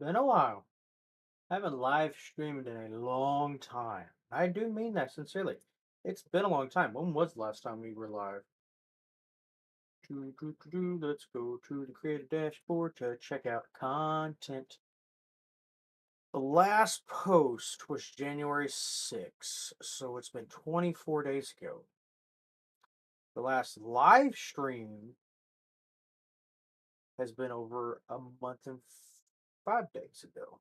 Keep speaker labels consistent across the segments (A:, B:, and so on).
A: Been a while. I haven't live streamed in a long time. I do mean that sincerely. It's been a long time. When was the last time we were live? Let's go to the creative dashboard to check out content. The last post was January 6th, so it's been 24 days ago. The last live stream has been over a month and 5 days ago.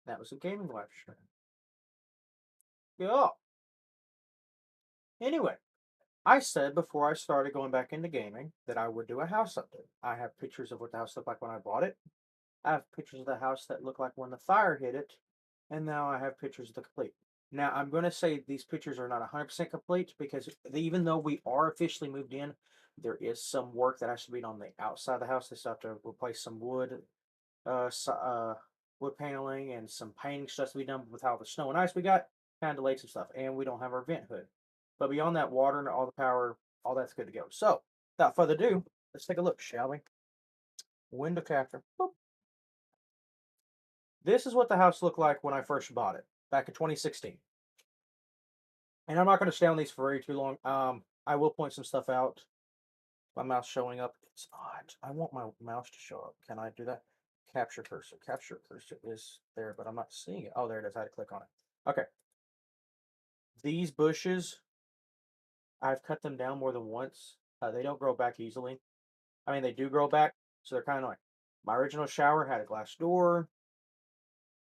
A: That was a gaming live stream. Yeah. Anyway, I said before I started going back into gaming that I would do a house update. I have pictures of what the house looked like when I bought it. I have pictures of the house that looked like when the fire hit it. And now I have pictures of the complete. Now, I'm going to say these pictures are not 100% complete because even though we are officially moved in, there is some work that has to be done on the outside of the house. They still have to replace some wood paneling and some painting stuff to be done with all the snow and ice we got. Kind of delayed some stuff. And we don't have our vent hood. But beyond that, water and all the power, all that's good to go. So, without further ado, let's take a look, shall we? Window capture. Boop. This is what the house looked like when I first bought it back in 2016. And I'm not going to stay on these for very too long. I will point some stuff out. My mouse showing up. It's not. I want my mouse to show up. Can I do that? Capture cursor. Capture cursor is there, but I'm not seeing it. Oh, there it is. I had to click on it. Okay. These bushes, I've cut them down more than once. They don't grow back easily. I mean, they do grow back, so they're kind of annoying. My original shower had a glass door.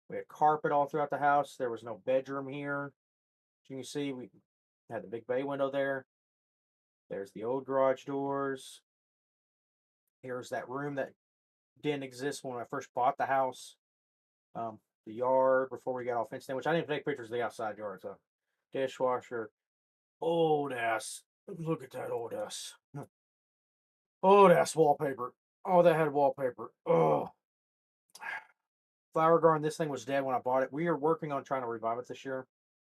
A: We had carpet all throughout the house. There was no bedroom here. As you can see, we had the big bay window there. There's the old garage doors. Here's that room that didn't exist when I first bought the house. The yard before we got all fenced in, which I didn't take pictures of the outside yard. So, dishwasher, old ass. Look at that old ass. Old ass wallpaper. Oh, that had wallpaper. Oh, flower garden. This thing was dead when I bought it. We are working on trying to revive it this year.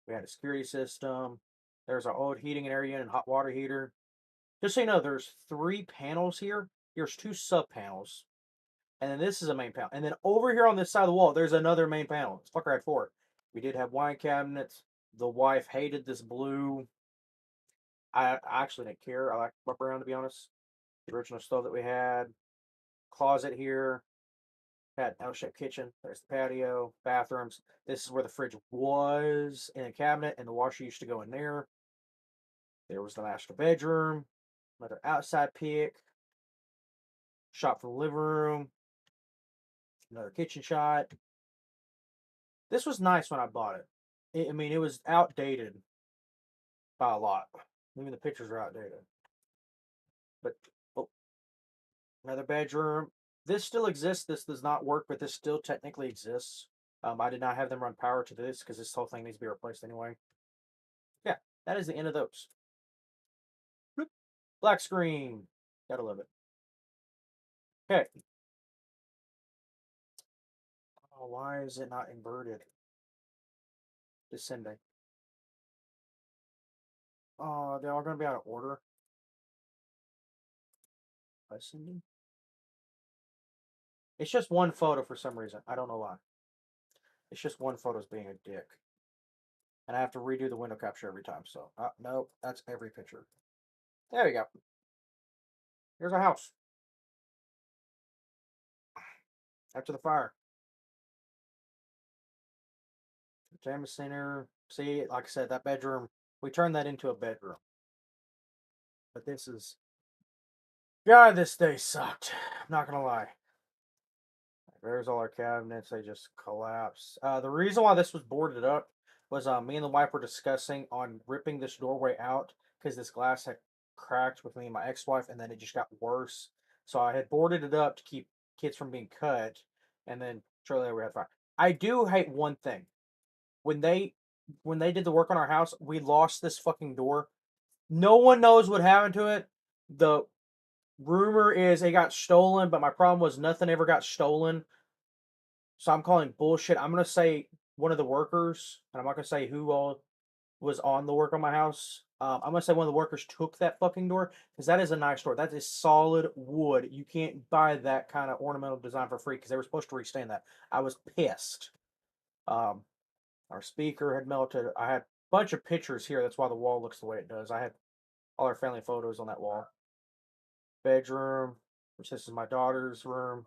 A: We had a security system. There's our old heating area and hot water heater. Just so you know, there's 3 panels here. Here's 2 sub panels. And then this is a main panel. And then over here on this side of the wall, there's another main panel. This fucker had 4. We did have wine cabinets. The wife hated this blue. I actually didn't care. I like the brown, to be honest. The original stove that we had. Closet here. Had an L-shaped kitchen. There's the patio, bathrooms. This is where the fridge was in a cabinet, and the washer used to go in there. There was the master bedroom. Another outside pic. Shot for the living room. Another kitchen shot. This was nice when I bought it. I mean, it was outdated by a lot. Even the pictures are outdated. But oh, another bedroom. This still exists. This does not work, but this still technically exists. I did not have them run power to this because this whole thing needs to be replaced anyway. Yeah, that is the end of those. Bloop. Black screen. Gotta love it. Okay. Oh, why is it not inverted? Descending. Oh, they're all going to be out of order. Ascending. It's just one photo for some reason. I don't know why. It's just one photo's being a dick. And I have to redo the window capture every time. So, no, that's every picture. There we go. Here's our house. After the fire. Pajama center. See, like I said, that bedroom, we turned that into a bedroom. But this is, God, this day sucked. I'm not going to lie. There's all our cabinets. They just collapsed. The reason why this was boarded up was me and the wife were discussing on ripping this doorway out because this glass had cracked with me and my ex-wife, and then it just got worse. So I had boarded it up to keep kids from being cut, and then shortly later we had fire. I do hate one thing. When they did the work on our house, we lost this fucking door. No one knows what happened to it. The rumor is it got stolen, but my problem was nothing ever got stolen. So I'm calling bullshit. I'm gonna say one of the workers, and I'm not gonna say who all was on the work on my house. I'm gonna say one of the workers took that fucking door because that is a nice door. That is solid wood. You can't buy that kind of ornamental design for free because they were supposed to restain that. I was pissed. Um, our speaker had melted. I had a bunch of pictures here. That's why the wall looks the way it does. I had all our family photos on that wall. Bedroom, which this is my daughter's room.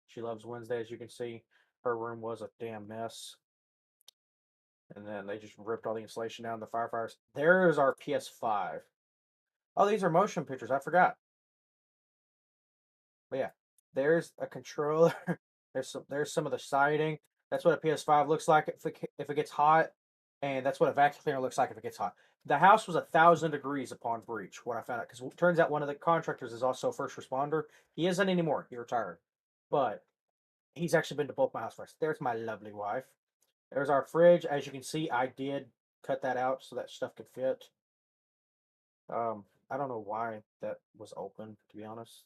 A: She loves Wednesday, as you can see. Her room was a damn mess. And then they just ripped all the insulation down. The firefighters. There's our PS5. Oh, these are motion pictures. I forgot. But yeah, there's a controller. There's some of the siding. That's what a PS5 looks like if it gets hot, and that's what a vacuum cleaner looks like if it gets hot. The house was 1,000 degrees upon breach. What I found out because it turns out one of the contractors is also a first responder. He isn't anymore. He retired, but he's actually been to both my house fires. There's my lovely wife. There's our fridge. As you can see, I did cut that out so that stuff could fit. I don't know why that was open, to be honest.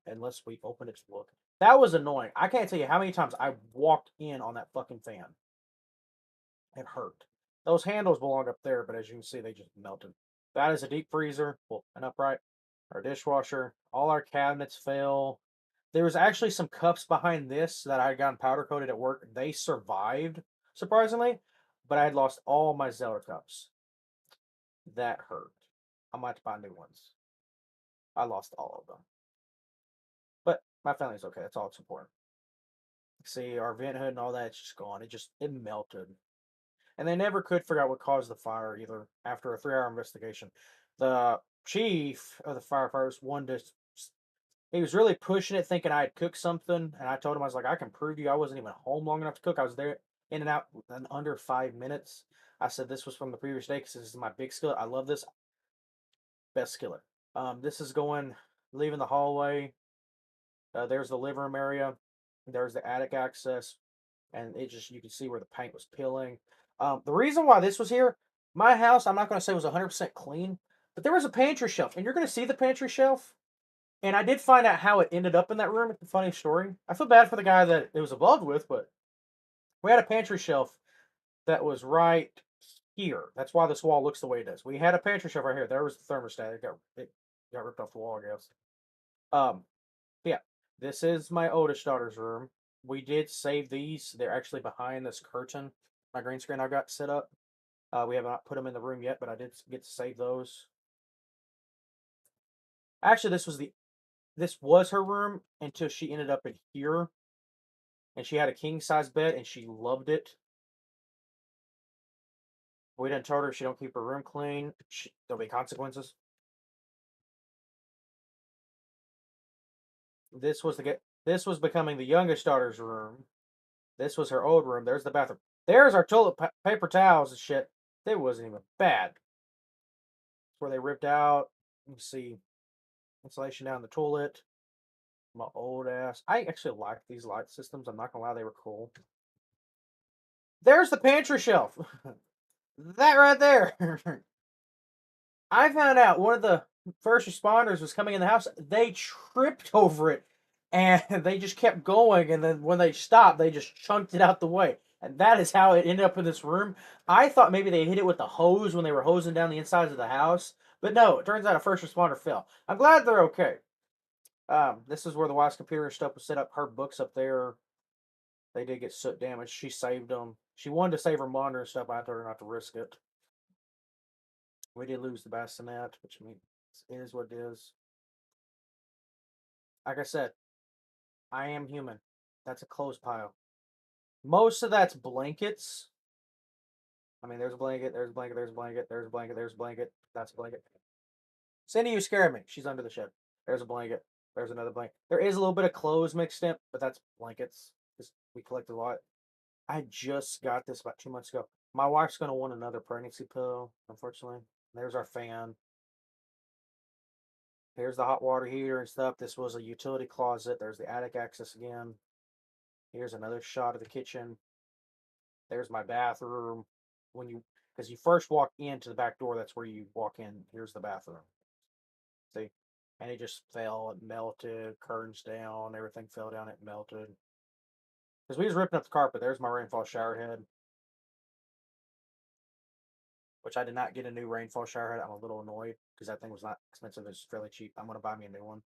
A: Unless we open it to look. That was annoying. I can't tell you how many times I walked in on that fucking fan. It hurt. Those handles belong up there, but as you can see, they just melted. That is a deep freezer, well, an upright, our dishwasher. All our cabinets fell. There was actually some cups behind this that I had gotten powder coated at work. They survived, surprisingly, but I had lost all my Zeller cups. That hurt. I might have to buy new ones. I lost all of them. But my family's okay. That's all that's important. See, our vent hood and all that's just gone. It melted. And they never could figure out what caused the fire either after a 3 hour investigation. The chief of the firefighters wanted to, he was really pushing it, thinking I had cooked something. And I told him, I was like, I can prove to you I wasn't even home long enough to cook. I was there in and out in under 5 minutes. I said this was from the previous day because this is my big skillet. I love this. Best skillet. This is going, leaving the hallway. There's the living room area. There's the attic access, and it just you can see where the paint was peeling. The reason why this was here, my house, I'm not going to say was 100% clean, but there was a pantry shelf, and you're going to see the pantry shelf. And I did find out how it ended up in that room. It's a funny story. I feel bad for the guy that it was involved with, but we had a pantry shelf that was right here. That's why this wall looks the way it does. We had a pantry shelf right here. There was the thermostat. It got ripped off the wall, I guess. Um, yeah, this is my oldest daughter's room. We did save these. They're actually behind this curtain. My green screen I got set up. We have not put them in the room yet, but I did get to save those. Actually, this was her room until she ended up in here, and she had a king size bed, and she loved it. We didn't tell her if she don't keep her room clean, there'll be consequences. This was becoming the youngest daughter's room. This was her old room. There's the bathroom. There's our toilet paper towels and shit. They wasn't even bad. It's where they ripped out. You can see insulation down the toilet. My old ass. I actually like these light systems. I'm not gonna lie, they were cool. There's the pantry shelf. That right there. I found out one of the first responders was coming in the house. They tripped over it and they just kept going. And then when they stopped, they just chunked it out the way. And that is how it ended up in this room. I thought maybe they hit it with the hose when they were hosing down the insides of the house. But no, it turns out a first responder fell. I'm glad they're okay. This is where the wife's computer stuff was set up. Her books up there, they did get soot damage. She saved them. She wanted to save her monitor and stuff. I told her not to risk it. We did lose the bassinet, which means it is what it is. Like I said, I am human. That's a clothes pile. Most of that's blankets. I mean, there's a blanket, there's a blanket, there's a blanket, there's a blanket, there's a blanket. That's a blanket. Cindy, you scared me. She's under the shed. There's a blanket. There's another blanket. There is a little bit of clothes mixed in, but that's blankets. We collect a lot. I just got this about 2 months ago. My wife's gonna want another pregnancy pill, unfortunately. There's our fan. Here's the hot water heater and stuff. This was a utility closet. There's the attic access again. Here's another shot of the kitchen. There's my bathroom. Because you first walk into the back door, that's where you walk in. Here's the bathroom. See? And it just fell, it melted, curtains down, everything fell down, it melted. Because we was ripping up the carpet. There's my rainfall shower head. which I did not get a new rainfall shower head. I'm a little annoyed because that thing was not expensive. It's fairly cheap. I'm gonna buy me a new one.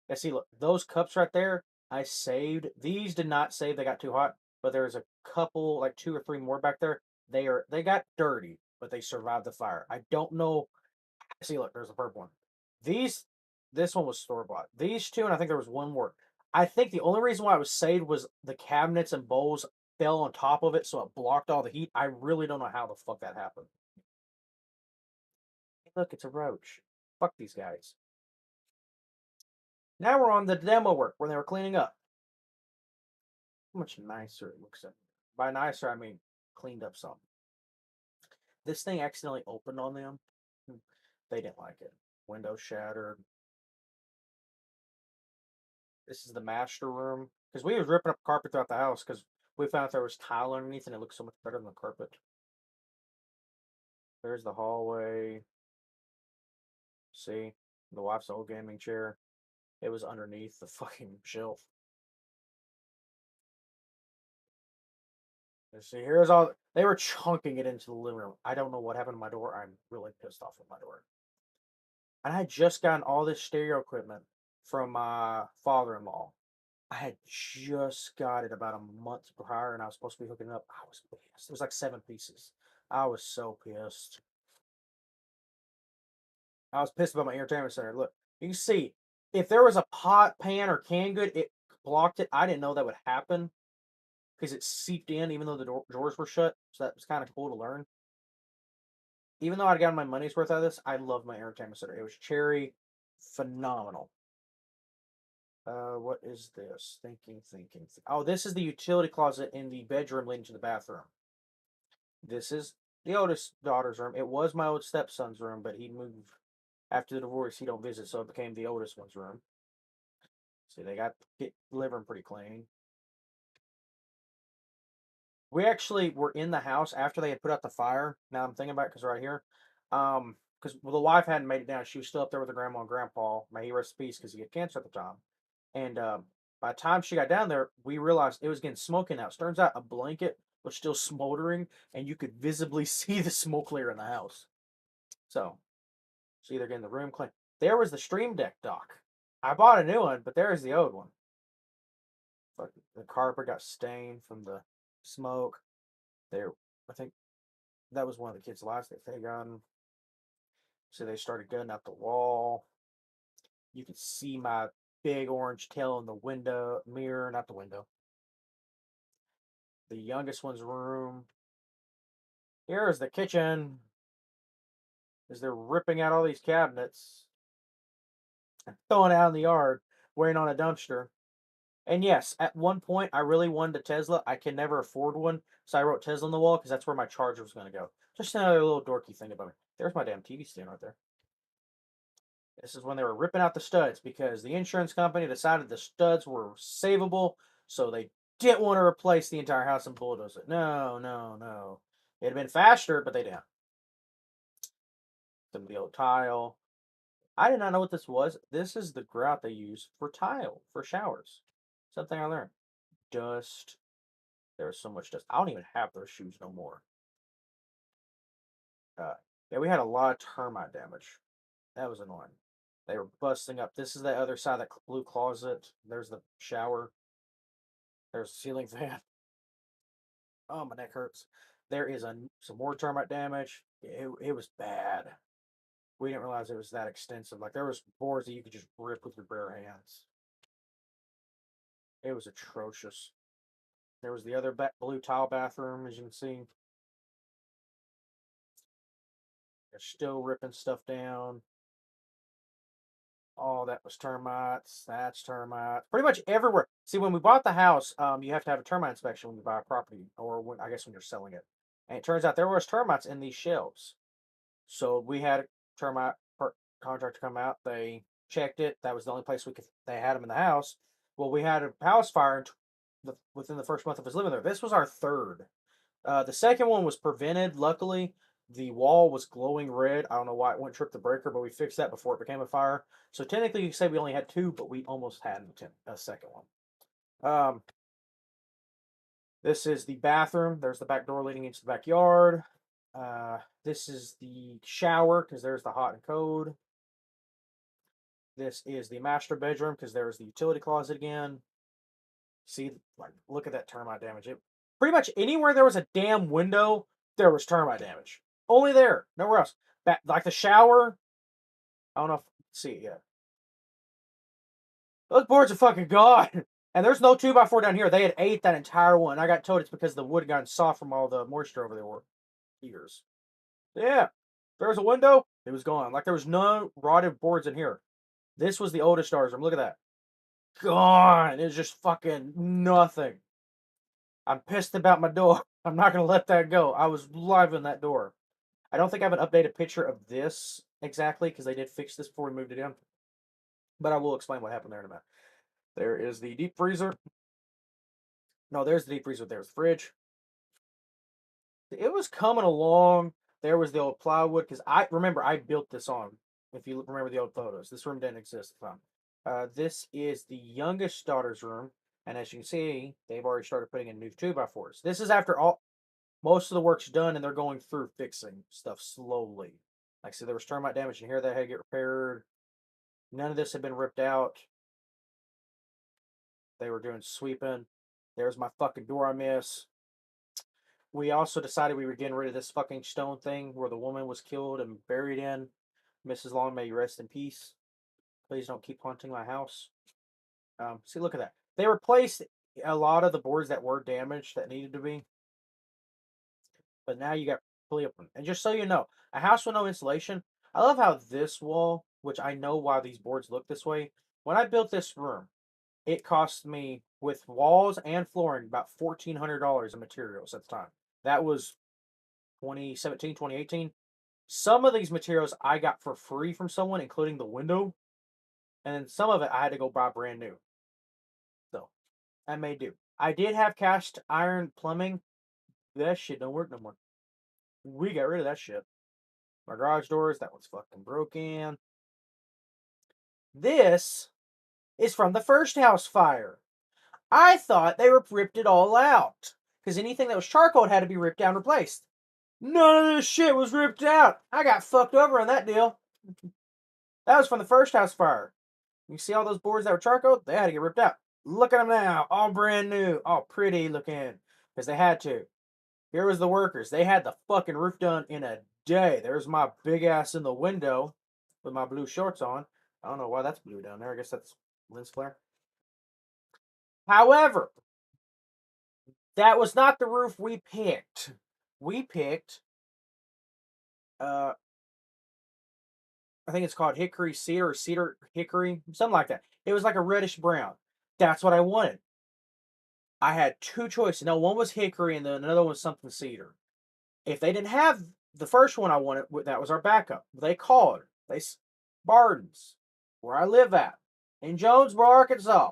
A: Yeah, see, look, those cups right there, I saved. These did not save. They got too hot. But there's a couple, like two or three more back there. They got dirty, but they survived the fire. I don't know. See, look, there's a purple one. These, this one was store bought. These two, and I think there was one more. I think the only reason why it was saved was the cabinets and bowls fell on top of it, so it blocked all the heat. I really don't know how the fuck that happened. Hey, look, it's a roach. Fuck these guys. Now we're on the demo work when they were cleaning up. How much nicer it looks. By nicer, I mean cleaned up some. This thing accidentally opened on them. They didn't like it. Window shattered. This is the master room. Because we was ripping up carpet throughout the house because we found there was tile underneath and it looked so much better than the carpet. There's the hallway. See? The wife's old gaming chair. It was underneath the fucking shelf. And see, here's all. They were chunking it into the living room. I don't know what happened to my door. I'm really pissed off with my door. And I had just gotten all this stereo equipment from my father-in-law. I had just got it about a month prior, and I was supposed to be hooking it up. I was pissed. It was like 7 pieces. I was so pissed. I was pissed about my entertainment center. Look, you can see if there was a pot, pan, or canned good, it blocked it. I didn't know that would happen because it seeped in, even though the drawers were shut. So that was kind of cool to learn. Even though I got my money's worth out of this, I love my entertainment center. It was cherry, phenomenal. What is this? Thinking. Oh, this is the utility closet in the bedroom leading to the bathroom. This is the oldest daughter's room. It was my old stepson's room, but he moved after the divorce. He don't visit, so it became the oldest one's room. See, they got the living room pretty clean. We actually were in the house after they had put out the fire. Now I'm thinking about it because right here, because the wife hadn't made it down. She was still up there with her grandma and grandpa. May he rest in peace because he had cancer at the time. And by the time she got down there, we realized it was getting smoky now. It turns out a blanket was still smoldering, and you could visibly see the smoke layer in the house. So, see, they're getting the room clean. There was the Stream Deck dock. I bought a new one, but there's the old one. But the carpet got stained from the smoke. There, I think that was one of the kids' last that they got. So they started gutting out the wall. You could see my big orange tail in the window mirror, not the window. The youngest one's room. Here's the kitchen. As they're ripping out all these cabinets and throwing it out in the yard, waiting on a dumpster. And yes, at one point I really wanted a Tesla. I can never afford one, so I wrote Tesla on the wall because that's where my charger was going to go. Just another little dorky thing about me. There's my damn TV stand right there. This is when they were ripping out the studs because the insurance company decided the studs were savable, so they didn't want to replace the entire house and bulldoze it. No, no, no. It'd have been faster, but they didn't. Some of the old tile. I did not know what this was. This is the grout they use for tile, for showers. Something I learned. Dust. There's so much dust. I don't even have those shoes no more. Yeah, we had a lot of termite damage. That was annoying. They were busting up. This is the other side of that blue closet. There's the shower. There's the ceiling fan. Oh, my neck hurts. There is some more termite damage. It was bad. We didn't realize it was that extensive. Like there was boards that you could just rip with your bare hands. It was atrocious. There was the other blue tile bathroom, as you can see. They're still ripping stuff down. Oh, that was termites. That's termites. Pretty much everywhere. See, when we bought the house, you have to have a termite inspection when you buy a property, or when, I guess when you're selling it. And it turns out there was termites in these shelves. So we had a termite contractor come out. They checked it. That was the only place we could. They had them in the house. Well, we had a house fire within the first month of us living there. This was our third. The second one was prevented. Luckily, the wall was glowing red. I don't know why it went trip the breaker, but we fixed that before it became a fire. So technically, you could say we only had two, but we almost had a second one. This is the bathroom. There's the back door leading into the backyard. This is the shower because there's the hot and cold. This is the master bedroom because there's the utility closet again. See, like, look at that termite damage. It pretty much anywhere there was a damn window, there was termite damage. Only there, nowhere else. Like the shower. I don't know if see it yet. Those boards are fucking gone. And there's no 2x4 down here. They had ate that entire one. I got told it's because the wood had gotten soft from all the moisture over there for years. Yeah. There was a window, it was gone. Like there was no rotted boards in here. This was the oldest stars room. Look at that. Gone. It's just fucking nothing. I'm pissed about my door. I'm not gonna let that go. I was live in that door. I don't think I have an updated picture of this exactly because they did fix this before we moved it in. But I will explain what happened there in a minute. There is the deep freezer. No, there's the deep freezer. There's the fridge. It was coming along. There was the old plywood because I remember I built this on. If you remember the old photos, this room didn't exist at the time. This is the youngest daughter's room, and as you can see, they've already started putting in new 2x4s. This is after all most of the work's done, and they're going through fixing stuff slowly. Like I said, there was termite damage in here that had to get repaired. None of this had been ripped out. They were doing sweeping. There's my fucking door I miss. We also decided we were getting rid of this fucking stone thing where the woman was killed and buried in. Mrs. Long, may you rest in peace. Please don't keep haunting my house. See, look at that. They replaced a lot of the boards that were damaged that needed to be. But now you got fully open. And just so you know, a house with no insulation. I love how this wall, which I know why these boards look this way. When I built this room, it cost me with walls and flooring about $1,400 in materials at the time. That was 2017, 2018. Some of these materials I got for free from someone, including the window, and some of it I had to go buy brand new. So I may do. I did have cast iron plumbing. That shit don't work no more. We got rid of that shit. My garage doors, that one's fucking broken. This is from the first house fire. I thought they ripped it all out because anything that was charcoal had to be ripped down and replaced. None of this shit was ripped out. I got fucked over on that deal. That was from the first house fire. You see all those boards that were charcoal? They had to get ripped out. Look at them now, all brand new, all pretty looking, because they had to. Here was the workers. They had the fucking roof done in a day. There's my big ass in the window with my blue shorts on. I don't know why that's blue down there. I guess that's lens flare. However, that was not the roof we picked. We picked, uh, I think it's called hickory cedar or cedar hickory, something like that. It was like a reddish brown. That's what I wanted. I had two choices. No, one was hickory and then another one was something cedar. If they didn't have the first one I wanted, that was our backup. They called. They Barden's, where I live at, in Jonesboro, Arkansas.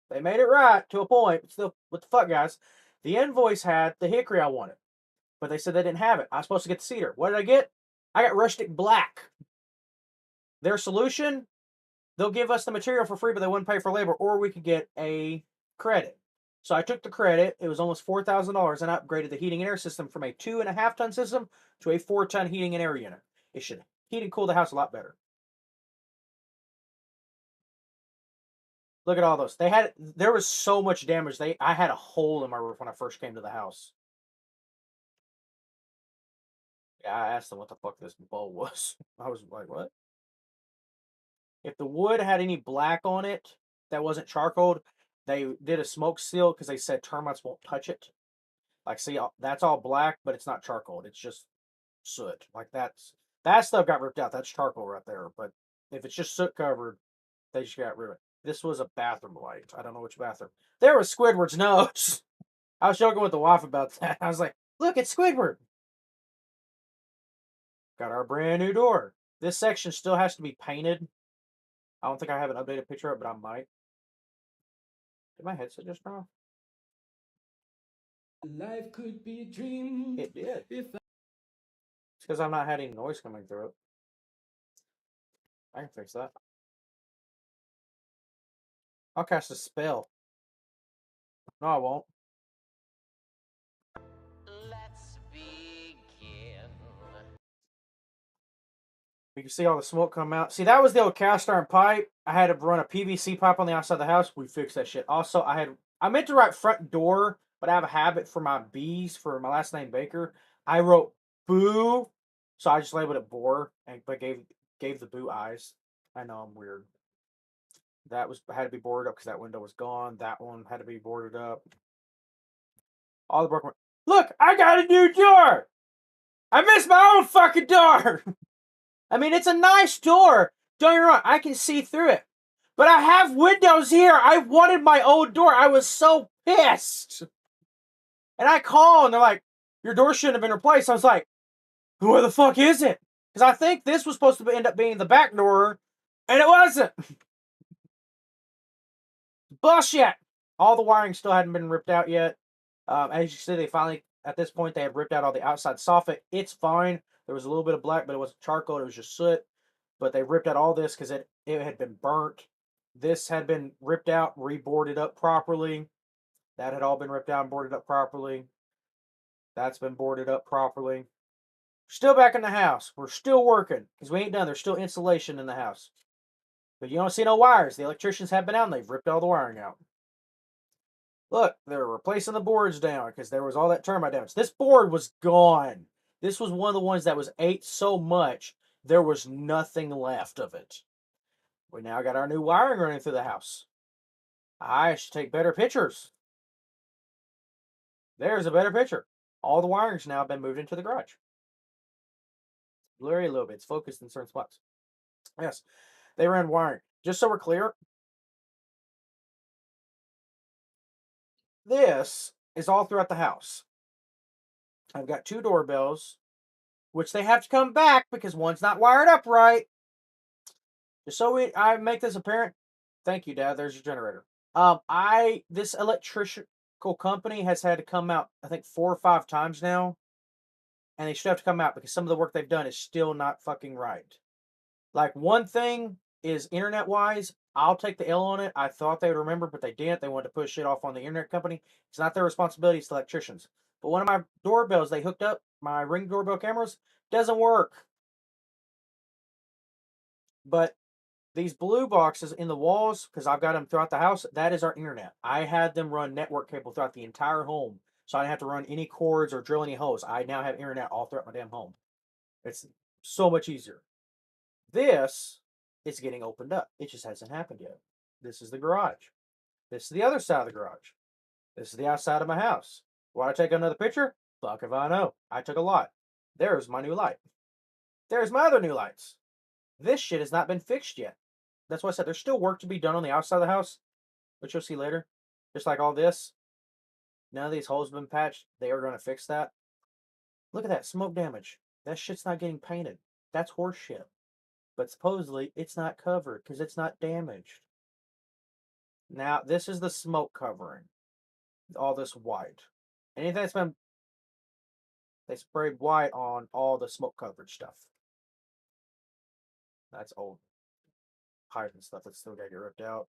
A: They made it right to a point, but still, what the fuck, guys? The invoice had the hickory I wanted, but they said they didn't have it. I was supposed to get the cedar. What did I get? I got rustic black. Their solution: they'll give us the material for free, but they wouldn't pay for labor, or we could get a credit. So I took the credit. It was almost $4,000, and I upgraded the heating and air system from a 2.5-ton system to a 4-ton heating and air unit. It should heat and cool the house a lot better. Look at all those. There was so much damage. I had a hole in my roof when I first came to the house. Yeah, I asked them what the fuck this bowl was. I was like, what? If the wood had any black on it that wasn't charcoal, they did a smoke seal because they said termites won't touch it. Like, see, that's all black, but it's not charcoal. It's just soot. Like that stuff got ripped out. That's charcoal right there. But if it's just soot covered, they just got rid of it. This was a bathroom light. I don't know which bathroom. There was Squidward's nose. I was joking with the wife about that. I was like, look, it's Squidward. Got our brand new door. This section still has to be painted. I don't think I have an updated picture of it, but I might. Did my headset just turn off?
B: Life could be a dream.
A: It did. It's because I'm not having noise coming through it. I can fix that. I'll cast a spell. No, I won't.
C: Let's begin.
A: You can see all the smoke come out. See, that was the old cast iron pipe. I had to run a PVC pipe on the outside of the house. We fixed that shit. Also, I meant to write front door, but I have a habit for my B's, for my last name Baker. I wrote boo, so I just labeled it bore, but gave the boo eyes. I know I'm weird. That was had to be boarded up because that window was gone. That one had to be boarded up. All the broken. Look, I got a new door. I missed my own fucking door. I mean, it's a nice door. Don't get me wrong, I can see through it. But I have windows here. I wanted my own door. I was so pissed. And I call and they're like, your door shouldn't have been replaced. I was like, who the fuck is it? Because I think this was supposed to end up being the back door, and it wasn't. Bullshit. All the wiring still hadn't been ripped out yet. As you see, they finally, at this point, they have ripped out all the outside soffit. It's fine. There was a little bit of black, but it wasn't charcoal. It was just soot. But they ripped out all this because it had been burnt. This had been ripped out, reboarded up properly. That had all been ripped out and boarded up properly. That's been boarded up properly. Still back in the house. We're still working because we ain't done. There's still insulation in the house. But you don't see no wires. The electricians have been out and they've ripped all the wiring out. Look, they're replacing the boards down because there was all that termite damage. This board was gone. This was one of the ones that was ate so much, there was nothing left of it. We now got our new wiring running through the house. I should take better pictures. There's a better picture. All the wiring's now been moved into the garage. Blurry a little bit. It's focused in certain spots. Yes, they ran wiring. Just so we're clear, this is all throughout the house. I've got 2 doorbells, which they have to come back because one's not wired up right. Just so I make this apparent. Thank you, Dad. There's your generator. This electrical company has had to come out, I think 4 or 5 times now, and they still have to come out because some of the work they've done is still not fucking right. Like, one thing is internet wise, I'll take the L on it. I thought they would remember, but they didn't. They wanted to push it off on the internet company. It's not their responsibility, it's the electricians. But one of my doorbells they hooked up, my Ring doorbell cameras, doesn't work. But these blue boxes in the walls, because I've got them throughout the house, that is our internet. I had them run network cable throughout the entire home, so I didn't have to run any cords or drill any holes. I now have internet all throughout my damn home. It's so much easier. This is getting opened up. It just hasn't happened yet. This is the garage. This is the other side of the garage. This is the outside of my house. Want to take another picture? Fuck if I know. I took a lot. There's my new light. There's my other new lights. This shit has not been fixed yet. That's why I said there's still work to be done on the outside of the house, which you'll see later. Just like all this. None of these holes have been patched. They are going to fix that. Look at that smoke damage. That shit's not getting painted. That's horse shit. But supposedly it's not covered because it's not damaged. Now, this is the smoke covering. All this white. Anything that's been... They sprayed white on all the smoke coverage stuff. That's old pipe and stuff that's still got to get ripped out.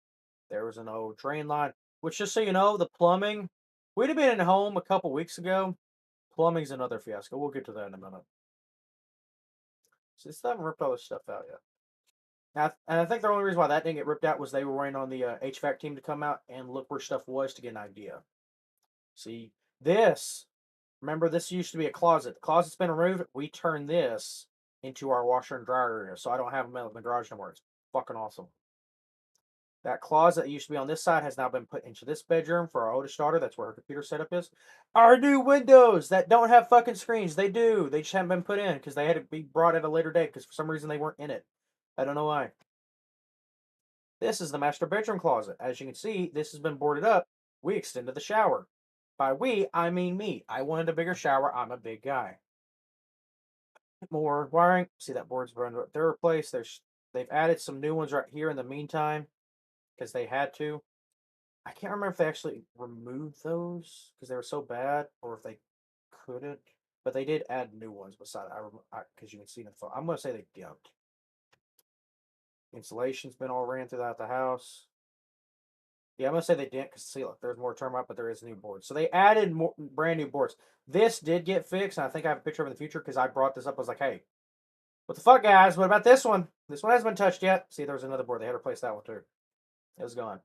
A: There was an old drain line. Which, just so you know, the plumbing... We'd have been in home a couple weeks ago. Plumbing's another fiasco. We'll get to that in a minute. So, still haven't ripped all this stuff out yet. And I think the only reason why that didn't get ripped out was they were waiting on the HVAC team to come out and look where stuff was to get an idea. See, this, remember this used to be a closet. The closet's been removed. We turned this into our washer and dryer area, so I don't have them in the garage anymore. It's fucking awesome. That closet that used to be on this side has now been put into this bedroom for our oldest daughter. That's where her computer setup is. Our new windows that don't have fucking screens. They do. They just haven't been put in because they had to be brought at a later date because for some reason they weren't in it. I don't know why. This is the master bedroom closet. As you can see, this has been boarded up. We extended the shower. By we, I mean me. I wanted a bigger shower. I'm a big guy. More wiring. See that board's been they're replaced. They've added some new ones right here in the meantime because they had to. I can't remember if they actually removed those because they were so bad or if they couldn't. But they did add new ones beside it. Because you can see in the phone. I'm going to say they didn't. Insulation's been all ran throughout the house. Yeah, I'm going to say they didn't because, see, look, there's more termite, but there is new boards. So they added more brand new boards. This did get fixed, and I think I have a picture of it in the future because I brought this up. I was like, hey, What the fuck, guys? What about this one? This one hasn't been touched yet. See, there was another board. They had to replace that one too. It was gone.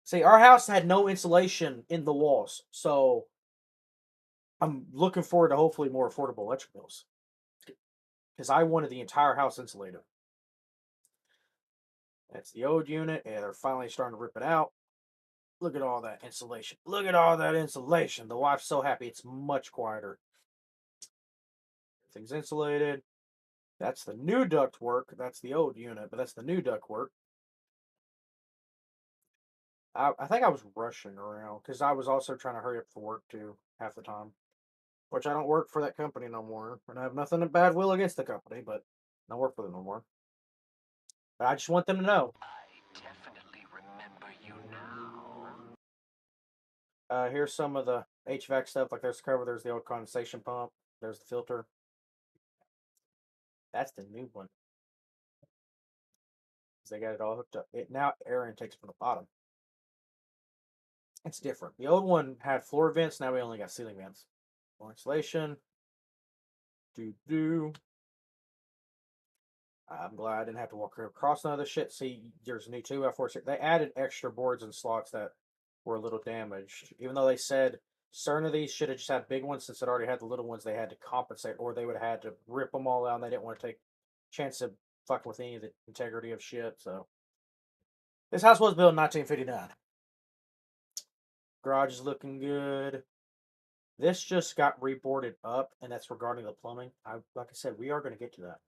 A: See, our house had no insulation in the walls, so I'm looking forward to hopefully more affordable electric bills because I wanted the entire house insulated. That's the old unit, and they're finally starting to rip it out. Look at all that insulation. Look at all that insulation. The wife's so happy. It's much quieter. Everything's insulated. That's the new duct work. That's the old unit, but that's the new duct work. I think I was rushing around because I was also trying to hurry up for work too half the time. Which I don't work for that company no more. And I have nothing but bad will against the company, but I don't work for them no more. But I just want them to know.
B: I definitely remember you now.
A: Here's some of the HVAC stuff. Like there's the cover, there's the old condensation pump, there's the filter. That's the new one. They got it all hooked up. It now air intakes from the bottom. It's different. The old one had floor vents. Now we only got ceiling vents. More insulation. Do. I'm glad I didn't have to walk across none of this shit. See, there's a new 2x4. They added extra boards and slots that were a little damaged. Even though they said certain of these should have just had big ones, since it already had the little ones, they had to compensate, or they would have had to rip them all out, and they didn't want to take a chance of fucking with any of the integrity of shit. So this house was built in 1959. Garage is looking good. This just got reboarded up, and that's regarding the plumbing. Like I said, we are going to get to that.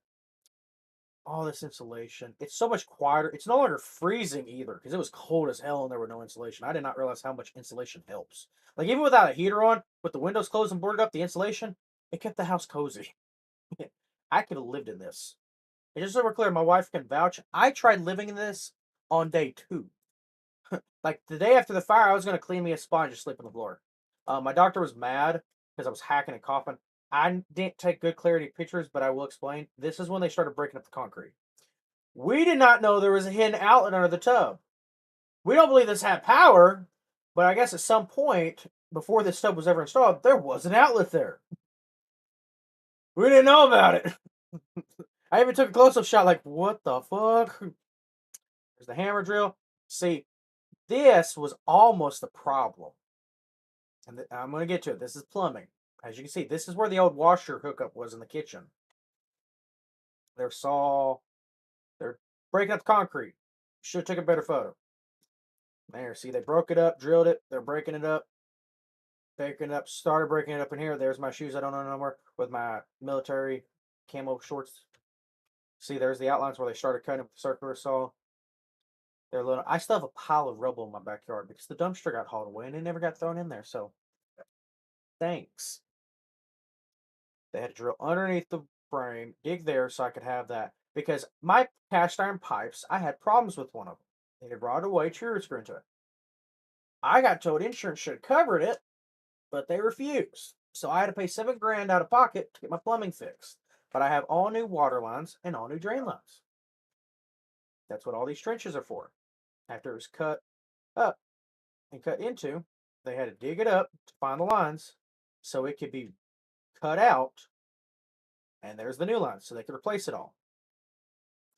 A: All this insulation. It's so much quieter. It's no longer freezing either because it was cold as hell and there were no insulation. I did not realize how much insulation helps. Like even without a heater on, with the windows closed and boarded up, the insulation, it kept the house cozy. I could have lived in this. And just so we're clear, my wife can vouch. I tried living in this on day 2. Like the day after the fire, I was going to clean me a spot and just sleep on the floor. My doctor was mad because I was hacking and coughing. I didn't take good clarity pictures, but I will explain. This is when they started breaking up the concrete. We did not know there was a hidden outlet under the tub. We don't believe this had power, but I guess at some point before this tub was ever installed, there was an outlet there. We didn't know about it. I even took a close-up shot like, what the fuck? There's the hammer drill. See, this was almost the problem. And I'm going to get to it. This is plumbing. As you can see, this is where the old washer hookup was in the kitchen. They're breaking up the concrete. Should have took a better photo. There, see, they broke it up, drilled it. They're breaking it up. Breaking it up, started breaking it up in here. There's my shoes I don't know no more with my military camo shorts. See, there's the outlines where they started cutting with the circular saw. I still have a pile of rubble in my backyard because the dumpster got hauled away and it never got thrown in there. So, thanks. They had to drill underneath the frame, dig there so I could have that. Because my cast iron pipes, I had problems with one of them. They had rotted away, trigger screw into it. I got told insurance should have covered it, but they refused. So I had to pay $7,000 out of pocket to get my plumbing fixed. But I have all new water lines and all new drain lines. That's what all these trenches are for. After it was cut up and cut into, they had to dig it up to find the lines so it could be cut out. And there's the new lines so they could replace it all.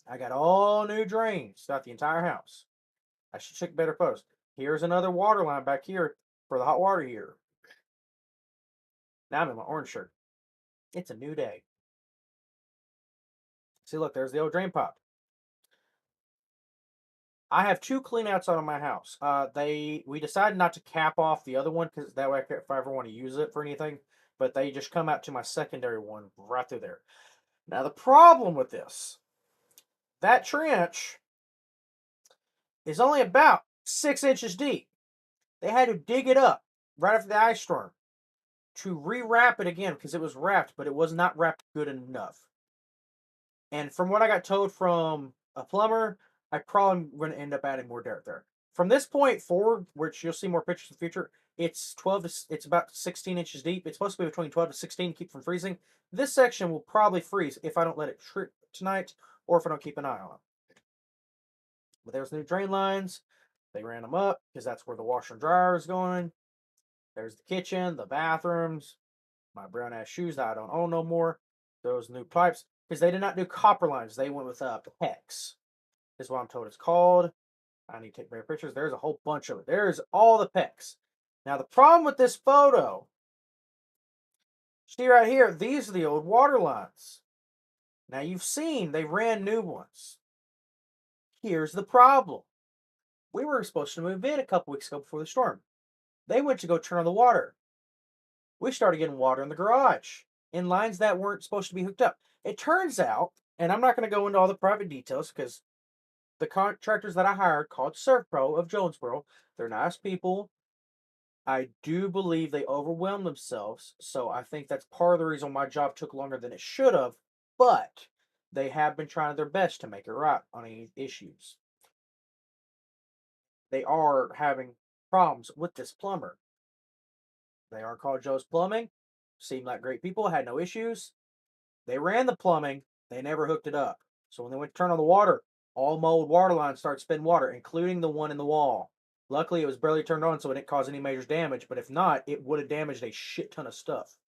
A: I got all new drains throughout the entire house. I should check better photos. Here's another water line back here for the hot water heater. Now I'm in my orange shirt. It's a new day. See, look, there's the old drain pipe. I have 2 cleanouts out of my house. We decided not to cap off the other one because that way if I ever want to use it for anything, but they just come out to my secondary one right through there. Now the problem with this, that trench is only about 6 inches deep. They had to dig it up right after the ice storm to rewrap it again because it was wrapped, but it was not wrapped good enough. And from what I got told from a plumber, I probably going to end up adding more dirt there. From this point forward, which you'll see more pictures in the future, it's about 16 inches deep. It's supposed to be between 12 to 16 to keep from freezing. This section will probably freeze if I don't let it trip tonight or if I don't keep an eye on it. But there's new drain lines. They ran them up because that's where the washer and dryer is going. There's the kitchen, the bathrooms, my brown ass shoes that I don't own no more. Those new pipes. because they did not do copper lines. They went with PEX, is what I'm told it's called. I need to take better pictures. There's a whole bunch of it. There's all the PEX. Now, the problem with this photo, see right here, these are the old water lines. Now, you've seen they ran new ones. Here's the problem. We were supposed to move in a couple weeks ago before the storm. They went to go turn on the water. We started getting water in the garage in lines that weren't supposed to be hooked up. It turns out, and I'm not going to go into all the private details because the contractors that I hired called Servpro of Jonesboro, they're nice people. I do believe they overwhelmed themselves, so I think that's part of the reason my job took longer than it should have, but they have been trying their best to make it right on any issues. They are having problems with this plumber. They are called Joe's Plumbing. Seemed like great people, had no issues. They ran the plumbing, they never hooked it up. So when they went to turn on the water, all my old water lines started spitting water, including the one in the wall. Luckily, it was barely turned on, so it didn't cause any major damage. But if not, it would have damaged a shit ton of stuff.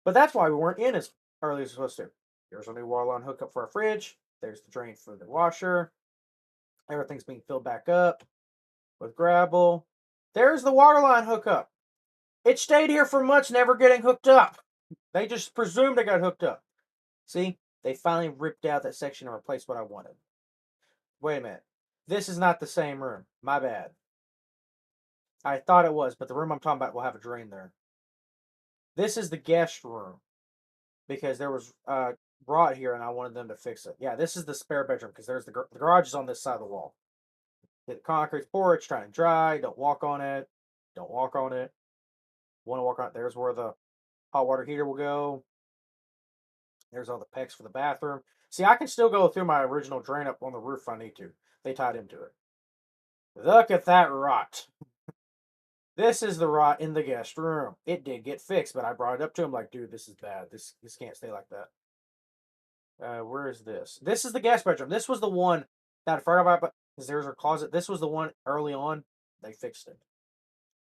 A: But that's why we weren't in as early as we were supposed to. There's a new water line hookup for our fridge. There's the drain for the washer. Everything's being filled back up with gravel. There's the water line hookup. It stayed here for months, never getting hooked up. They just presumed it got hooked up. See, they finally ripped out that section and replaced what I wanted. Wait a minute. This is not the same room. My bad. I thought it was, but the room I'm talking about will have a drain there. This is the guest room because there was rot here and I wanted them to fix it. Yeah, this is the spare bedroom because there's the garage is on this side of the wall. The concrete porch, trying to dry. Don't walk on it. Don't walk on it. Want to walk on it. There's where the hot water heater will go. There's all the PEX for the bathroom. See, I can still go through my original drain up on the roof if I need to. They tied into it. Look at that rot. This is the rot in the guest room. It did get fixed, but I brought it up to him like, dude, this is bad. This can't stay like that. Where is this? This is the guest bedroom. This was the one that I forgot about, but because there's our closet. This was the one early on. They fixed it.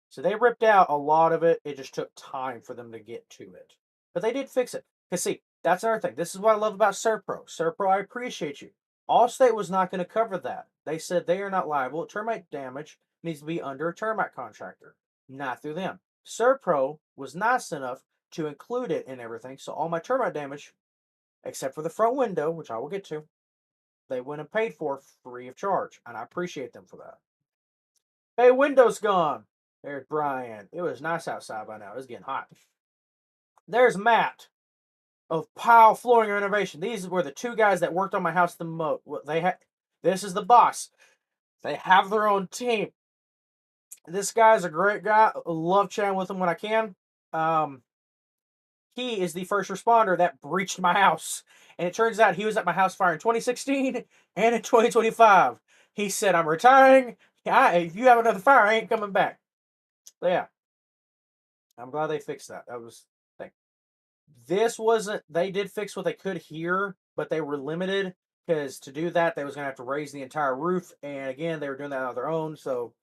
A: So they ripped out a lot of it. It just took time for them to get to it. But they did fix it. Because see, that's another thing. This is what I love about Serpro. Serpro, I appreciate you. Allstate was not going to cover that. They said they are not liable. Termite damage needs to be under a termite contractor, not through them. Serpro was nice enough to include it in everything. So all my termite damage, except for the front window, which I will get to, they went and paid for free of charge. And I appreciate them for that. Hey, window's gone. There's Brian. It was nice outside by now. It was getting hot. There's Matt of Pile Flooring Renovation. These were the two guys that worked on my house the most. This is the boss. They have their own team. This guy's a great guy. Love chatting with him when I can. He is the first responder that breached my house. And it turns out he was at my house fire in 2016 and in 2025. He said, I'm retiring. If you have another fire, I ain't coming back. So yeah. I'm glad they fixed that. That was thing. This wasn't, they did fix what they could here, but they were limited because to do that, they was going to have to raise the entire roof. And again, they were doing that on their own. So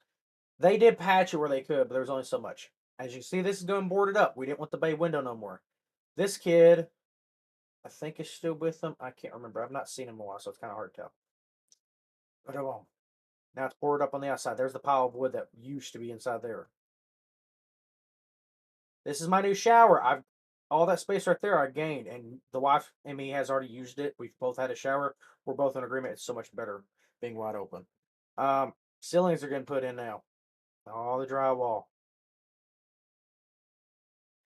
A: they did patch it where they could, but there was only so much. As you see, this is going boarded up. We didn't want the bay window no more. This kid, I think is still with them. I can't remember. I've not seen him in a while, so it's kind of hard to tell. But now it's boarded up on the outside. There's the pile of wood that used to be inside there. This is my new shower. I've all that space right there I gained, and the wife and me has already used it. We've both had a shower. We're both in agreement. It's so much better being wide open. Ceilings are getting put in now. All the drywall.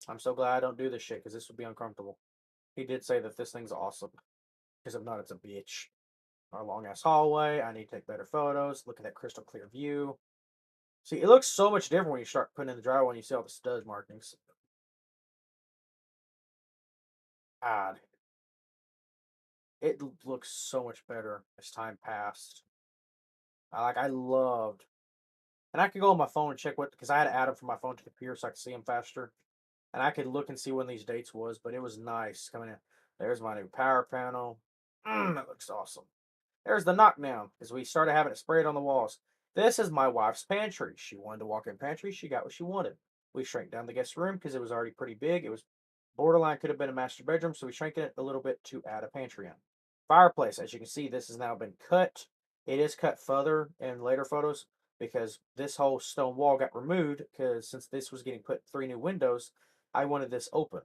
A: I'm so glad I don't do this shit because this would be uncomfortable. He did say that this thing's awesome. Because if not, it's a bitch. Our long ass hallway. I need to take better photos. Look at that crystal clear view. See, it looks so much different when you start putting in the drywall and you see all the stud markings. God, it looks so much better as time passed. I loved, and I could go on my phone and check what because I had to add them from my phone to the computer so I could see them faster, and I could look and see when these dates was. But it was nice coming in. There's my new power panel. That looks awesome. There's the knockdown because we started having it sprayed on the walls. This is my wife's pantry. She wanted to walk in pantry. She got what she wanted. We shrank down the guest room because it was already pretty big. It was Borderline could have been a master bedroom, so we shrank it a little bit to add a pantry in. Fireplace, as you can see, this has now been cut. It is cut further in later photos because this whole stone wall got removed because since this was getting put 3 new windows, I wanted this open,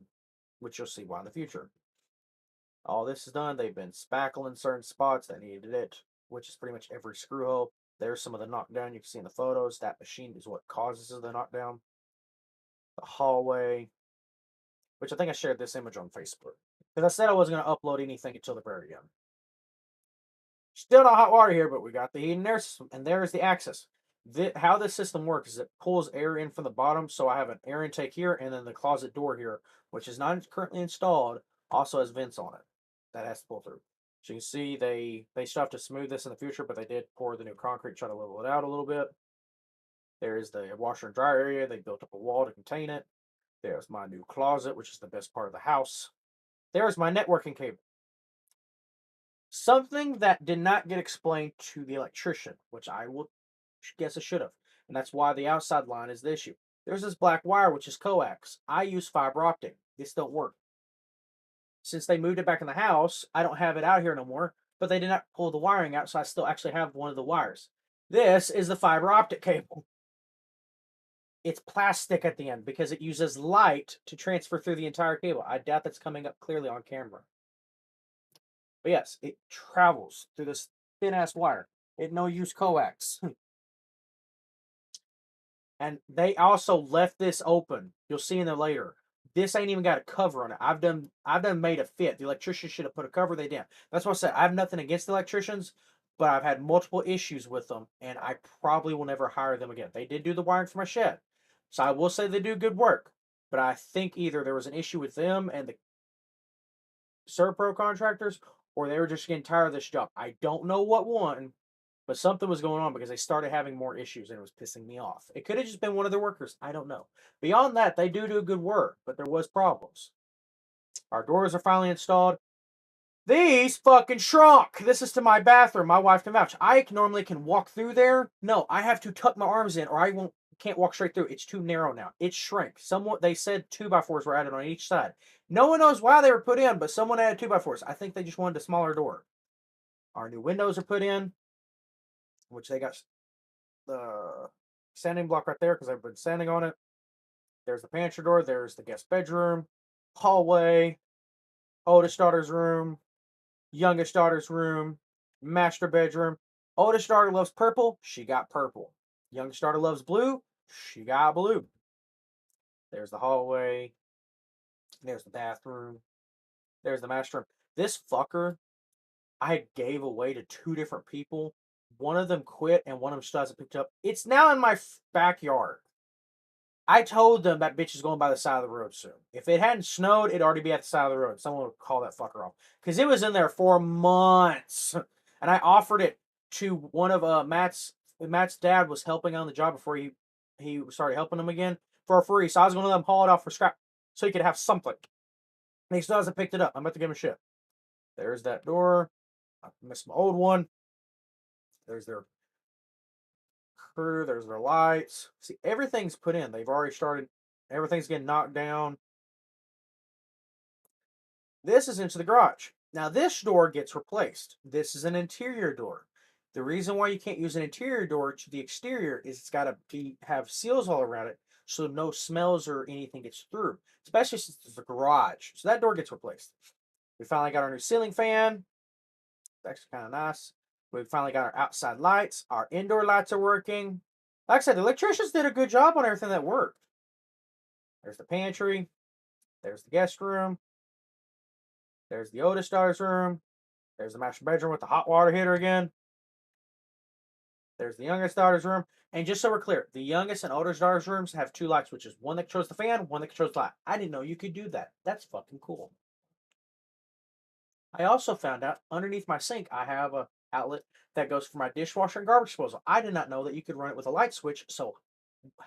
A: which you'll see why in the future. All this is done. They've been spackling certain spots that needed it, which is pretty much every screw hole. There's some of the knockdown you can see in the photos. That machine is what causes the knockdown. The hallway, which I think I shared this image on Facebook. Because I said I wasn't going to upload anything until the very end. Still not hot water here, but we got the heat and air system, and there's the access. How this system works is it pulls air in from the bottom, so I have an air intake here, and then the closet door here, which is not currently installed, also has vents on it that has to pull through. So you can see they still have to smooth this in the future, but they did pour the new concrete, try to level it out a little bit. There is the washer and dryer area. They built up a wall to contain it. There's my new closet, which is the best part of the house. There's my networking cable. Something that did not get explained to the electrician, which I will guess I should have. And that's why the outside line is the issue. There's this black wire, which is coax. I use fiber optic. This don't work. Since they moved it back in the house, I don't have it out here no more, but they did not pull the wiring out, so I still actually have one of the wires. This is the fiber optic cable. It's plastic at the end because it uses light to transfer through the entire cable. I doubt that's coming up clearly on camera. But yes, it travels through this thin ass wire. It no use coax. And they also left this open. You'll see in there later. This ain't even got a cover on it. I've done made a fit. The electrician should have put a cover. They didn't. That's why I said I have nothing against the electricians, but I've had multiple issues with them, and I probably will never hire them again. They did do the wiring for my shed, so I will say they do good work. But I think either there was an issue with them and the Servpro contractors, or they were just getting tired of this job. I don't know what one, but something was going on because they started having more issues and it was pissing me off. It could have just been one of their workers. I don't know. Beyond that, they do good work, but there was problems. Our doors are finally installed. These fucking shrunk. This is to my bathroom. My wife can vouch. I normally can walk through there. No, I have to tuck my arms in or I won't can't walk straight through. It's too narrow now. It's shrank. Somewhat they said 2x4s were added on each side. No one knows why they were put in, but someone added 2x4s. I think they just wanted a smaller door. Our new windows are put in, which they got the sanding block right there because I've been sanding on it. There's the pantry door. There's the guest bedroom, hallway, oldest daughter's room, youngest daughter's room, master bedroom. Oldest daughter loves purple. She got purple. Youngest daughter loves blue. She got blue. There's the hallway. There's the bathroom. There's the master room. This fucker I gave away to 2 different people. One of them quit and one of them still hasn't picked up. It's now in my backyard. I told them that bitch is going by the side of the road soon. If it hadn't snowed, it'd already be at the side of the road. Someone would call that fucker off. Because it was in there for months. And I offered it to one of Matt's dad was helping on the job before he started helping him again for free. So I was going to let him haul it off for scrap so he could have something. And he still hasn't picked it up. I'm about to give him a shit. There's that door. I missed my old one. There's their crew. There's their lights. See, everything's put in. They've already started. Everything's getting knocked down. This is into the garage. Now this door gets replaced. This is an interior door. The reason why you can't use an interior door to the exterior is it's got to have seals all around it so no smells or anything gets through, especially since it's a garage. So that door gets replaced. We finally got our new ceiling fan. It's actually kind of nice. We finally got our outside lights. Our indoor lights are working. Like I said, the electricians did a good job on everything that worked. There's the pantry. There's the guest room. There's the oldest daughter's room. There's the master bedroom with the hot water heater again. There's the youngest daughter's room. And just so we're clear, the youngest and oldest daughter's rooms have 2 light switches. One that controls the fan, one that controls the light. I didn't know you could do that. That's fucking cool. I also found out underneath my sink, I have a outlet that goes for my dishwasher and garbage disposal. I did not know that you could run it with a light switch, so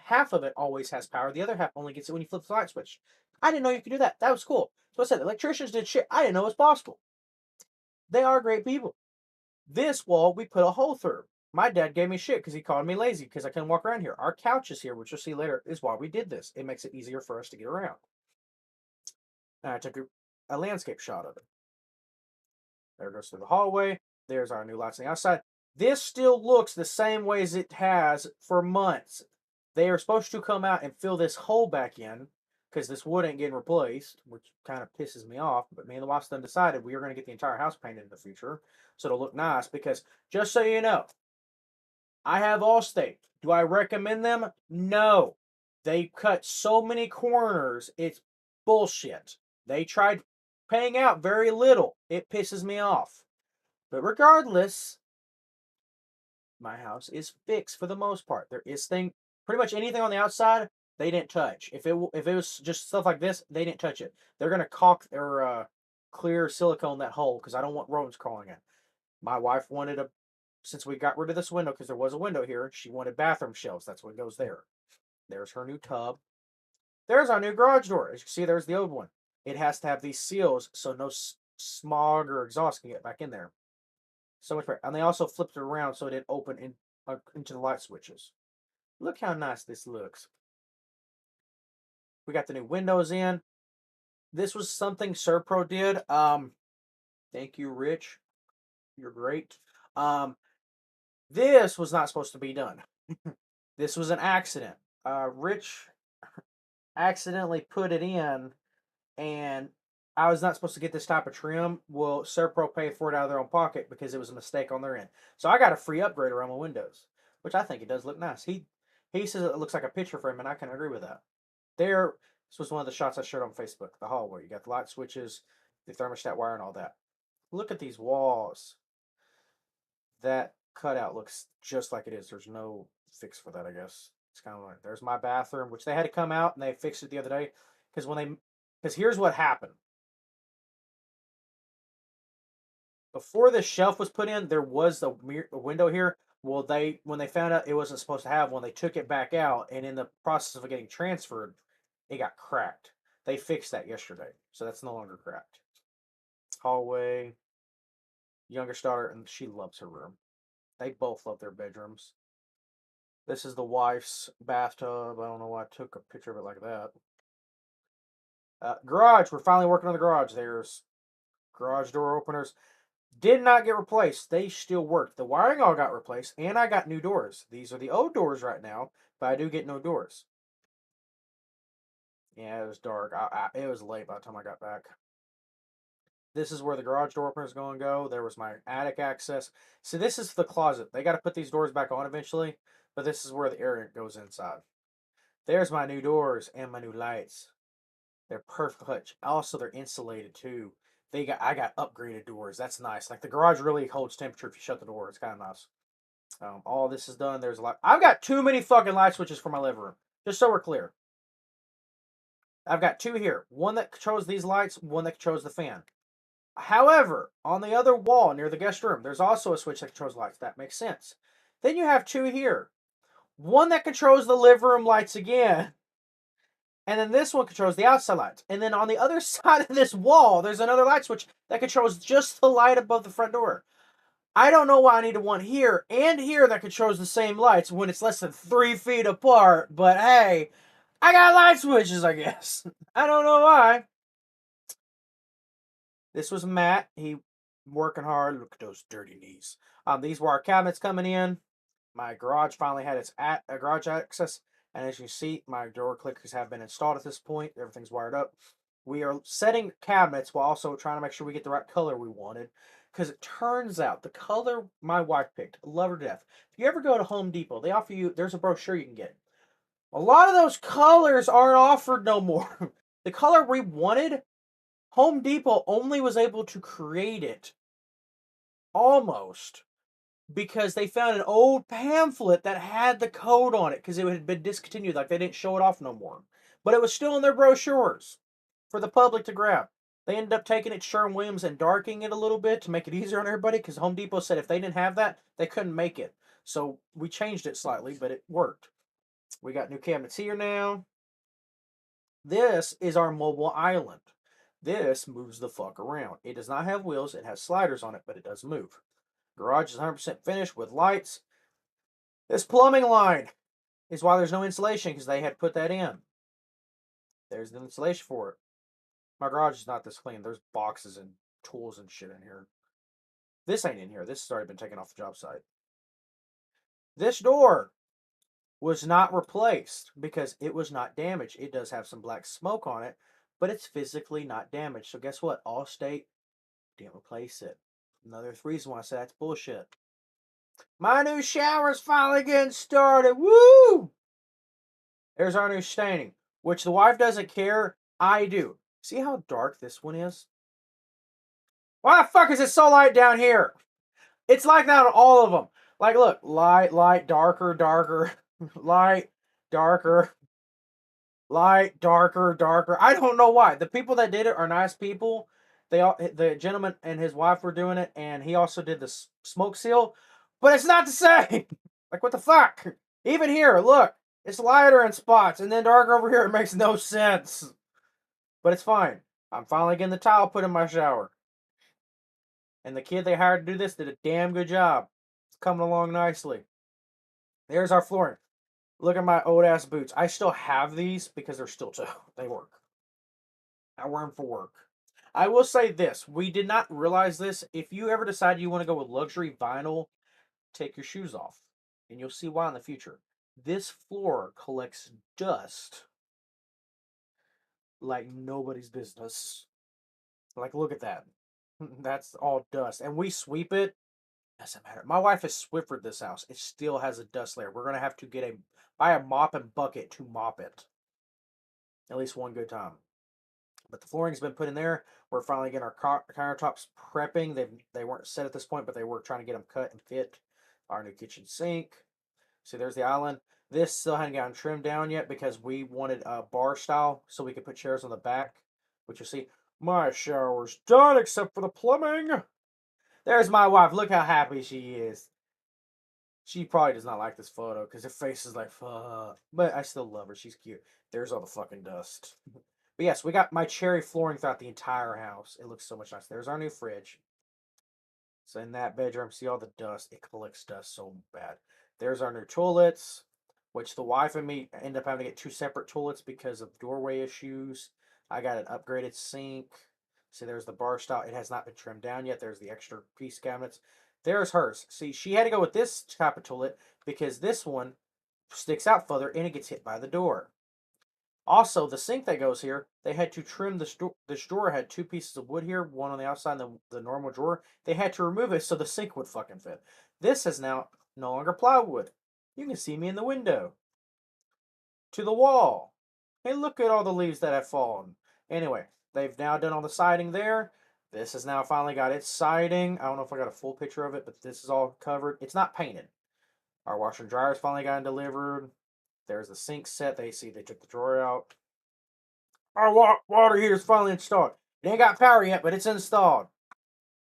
A: half of it always has power. The other half only gets it when you flip the light switch. I didn't know you could do that. That was cool. So I said, electricians did shit I didn't know was possible. They are great people. This wall, we put a hole through. My dad gave me shit because he called me lazy because I couldn't walk around here. Our couch is here, which you'll see later, is why we did this. It makes it easier for us to get around. And I took a landscape shot of it. There it goes through the hallway. There's our new lights on the outside. This still looks the same way as it has for months. They are supposed to come out and fill this hole back in because this wood ain't getting replaced, which kind of pisses me off. But me and the wife then decided we are going to get the entire house painted in the future so it'll look nice. Because just so you know, I have Allstate. Do I recommend them? No. They cut so many corners. It's bullshit. They tried paying out very little. It pisses me off. But regardless, my house is fixed for the most part. There is pretty much anything on the outside they didn't touch. If it was just stuff like this, they didn't touch it. They're gonna caulk or clear silicone that hole because I don't want rodents crawling in. My wife wanted since we got rid of this window because there was a window here. She wanted bathroom shelves. That's what goes there. There's her new tub. There's our new garage door. As you can see, there's the old one. It has to have these seals so no smog or exhaust can get back in there. So much better. And they also flipped it around so it didn't open into the light switches. Look how nice this looks. We got the new windows in. This was something Serpro did. Thank you, Rich. You're great. This was not supposed to be done. This was an accident. Rich accidentally put it in, and I was not supposed to get this type of trim. Well, Serpro paid for it out of their own pocket because it was a mistake on their end. So I got a free upgrade around my windows, which I think it does look nice. He says it looks like a picture frame, and I can agree with that. This was one of the shots I showed on Facebook, the hallway. You got the light switches, the thermostat wire, and all that. Look at these walls. That cutout looks just like it is. There's no fix for that, I guess. It's kind of like, there's my bathroom, which they had to come out and they fixed it the other day. Because here's what happened. Before the shelf was put in, there was a window here. Well, when they found out it wasn't supposed to have one, they took it back out, and in the process of getting transferred, it got cracked. They fixed that yesterday, so that's no longer cracked. Hallway, youngest daughter, and she loves her room. They both love their bedrooms. This is the wife's bathtub. I don't know why I took a picture of it like that. Garage. We're finally working on the garage. There's garage door openers. Did not get replaced. They still worked. The wiring all got replaced, and I got new doors. These are the old doors right now, but I do get no doors. Yeah, it was dark. It was late by the time I got back. This is where the garage door opener is going to go. There was my attic access. So this is the closet. They got to put these doors back on eventually, but this is where the air goes inside. There's my new doors and my new lights. They're perfect clutch. Also, they're insulated too. I got upgraded doors. That's nice. Like the garage really holds temperature if you shut the door. It's kind of nice. All this is done. There's a lot. I've got too many fucking light switches for my living room. Just so we're clear. I've got two here. One that controls these lights, one that controls the fan. However, on the other wall near the guest room, there's also a switch that controls lights. That makes sense. Then you have two here. One that controls the living room lights again. And then this one controls the outside lights. And then on the other side of this wall, there's another light switch that controls just the light above the front door. I don't know why I need one here and here that controls the same lights when it's less than 3 feet apart. But hey, I got light switches, I guess. I don't know why. This was Matt. He working hard. Look at those dirty knees. These were our cabinets coming in. My garage finally had its garage access. And as you see, my door clickers have been installed at this point. Everything's wired up. We are setting cabinets while also trying to make sure we get the right color we wanted. Because it turns out the color my wife picked, love her to death. If you ever go to Home Depot, they offer you, there's a brochure you can get. A lot of those colors aren't offered no more. The color we wanted, Home Depot only was able to create it almost because they found an old pamphlet that had the code on it because it had been discontinued. Like they didn't show it off no more. But it was still in their brochures for the public to grab. They ended up taking it to Sherwin-Williams and darking it a little bit to make it easier on everybody because Home Depot said if they didn't have that, they couldn't make it. So we changed it slightly, but it worked. We got new cabinets here now. This is our mobile island. This moves the fuck around. It does not have wheels. It has sliders on it, but it does move. Garage is 100% finished with lights. This plumbing line is why there's no insulation because they had put that in. There's the insulation for it. My garage is not this clean. There's boxes and tools and shit in here. This ain't in here. This has already been taken off the job site. This door was not replaced because it was not damaged. It does have some black smoke on it, but it's physically not damaged. So guess what? Allstate didn't replace it. Another reason why I said that's bullshit. My new shower's finally getting started. Woo! There's our new staining, which the wife doesn't care. I do. See how dark this one is? Why the fuck is it so light down here? It's like that on all of them. Like, look, light, light, darker, darker, light, darker, light, darker, darker. I don't know why. The people that did it are nice people. The gentleman and his wife were doing it, and he also did the smoke seal, but it's not the same. Like, what the fuck? Even here, look, it's lighter in spots, and then darker over here. It makes no sense. But it's fine. I'm finally getting the tile put in my shower. And the kid they hired to do this did a damn good job. It's coming along nicely. There's our flooring. Look at my old ass boots. I still have these because they're still they work. I wear them for work. I will say this: we did not realize this. If you ever decide you want to go with luxury vinyl, take your shoes off, and you'll see why in the future. This floor collects dust like nobody's business. Like, look at that. That's all dust, and we sweep it. Doesn't matter. My wife has Swiffered this house. It still has a dust layer. We're gonna have to buy a mop and bucket to mop it. At least one good time. But the flooring's been put in there. We're finally getting our countertops prepping. They weren't set at this point, but they were trying to get them cut and fit. Our new kitchen sink. See, there's the island. This still hadn't gotten trimmed down yet because we wanted a bar style so we could put chairs on the back. Which you'll see. My shower's done except for the plumbing. There's my wife. Look how happy she is. She probably does not like this photo because her face is like, fuck. But I still love her. She's cute. There's all the fucking dust. But yes, we got my cherry flooring throughout the entire house. It looks so much nice. There's our new fridge. So in that bedroom, see all the dust? It collects dust so bad. There's our new toilets, which the wife and me end up having to get two separate toilets because of doorway issues. I got an upgraded sink. See, there's the bar style. It has not been trimmed down yet. There's the extra piece cabinets. There's hers. See, she had to go with this type of toilet because this one sticks out further and it gets hit by the door. Also, the sink that goes here, they had to trim this drawer had two pieces of wood here, one on the outside and the normal drawer. They had to remove it so the sink would fucking fit. This is now no longer plywood. You can see me in the window. To the wall. Hey, look at all the leaves that have fallen. Anyway, they've now done all the siding there. This has now finally got its siding. I don't know if I got a full picture of it, but this is all covered. It's not painted. Our washer and dryer's finally gotten delivered. There's the sink set. They took the drawer out. Our water heater's finally installed. It ain't got power yet, but it's installed.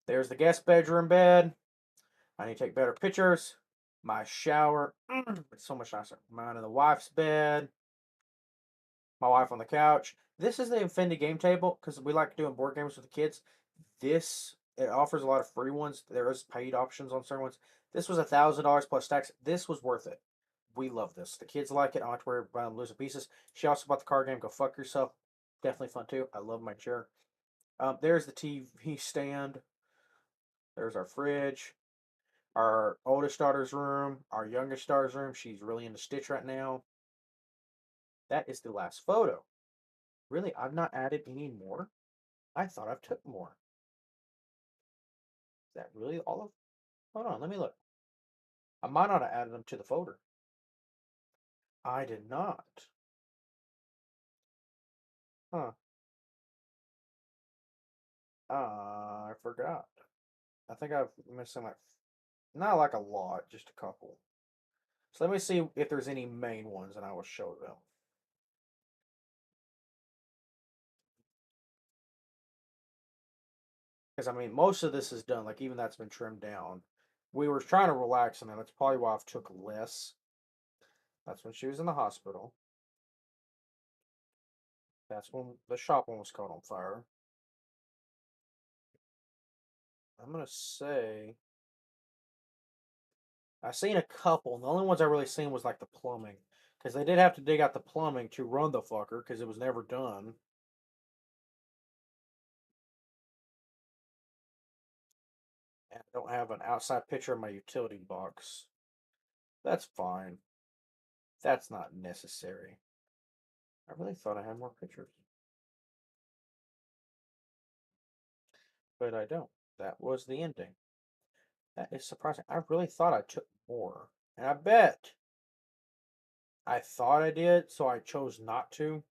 A: There's the guest bedroom bed. I need to take better pictures. My shower. It's so much nicer. Mine and the wife's bed. My wife on the couch. This is the Infinity game table because we like doing board games with the kids. It offers a lot of free ones. There is paid options on certain ones. This was $1,000 plus tax. This was worth it. We love this. The kids like it. I don't have to worry about them losing pieces. She also bought the card game. Go fuck yourself. Definitely fun too. I love my chair. There's the TV stand. There's our fridge. Our oldest daughter's room. Our youngest daughter's room. She's really into Stitch right now. That is the last photo. Really, I've not added any more. I thought I've took more. Is that really all of? Hold on, let me look. I might not have added them to the folder. I did not. Huh. I forgot. I think I've missing like not like a lot, just a couple. So let me see if there's any main ones, and I will show them. Because I mean, most of this is done. Like even that's been trimmed down. We were trying to relax on that. That's probably why I've took less. That's when she was in the hospital. That's when the shop one was caught on fire. I'm gonna say I've seen a couple, and the only ones I really seen was like the plumbing, because they did have to dig out the plumbing to run the fucker because it was never done. don't have an outside picture of my utility box. That's fine. That's not necessary. I really thought I had more pictures. But I don't. That was the ending. That is surprising. I really thought I took more. And I bet I thought I did, so I chose not to.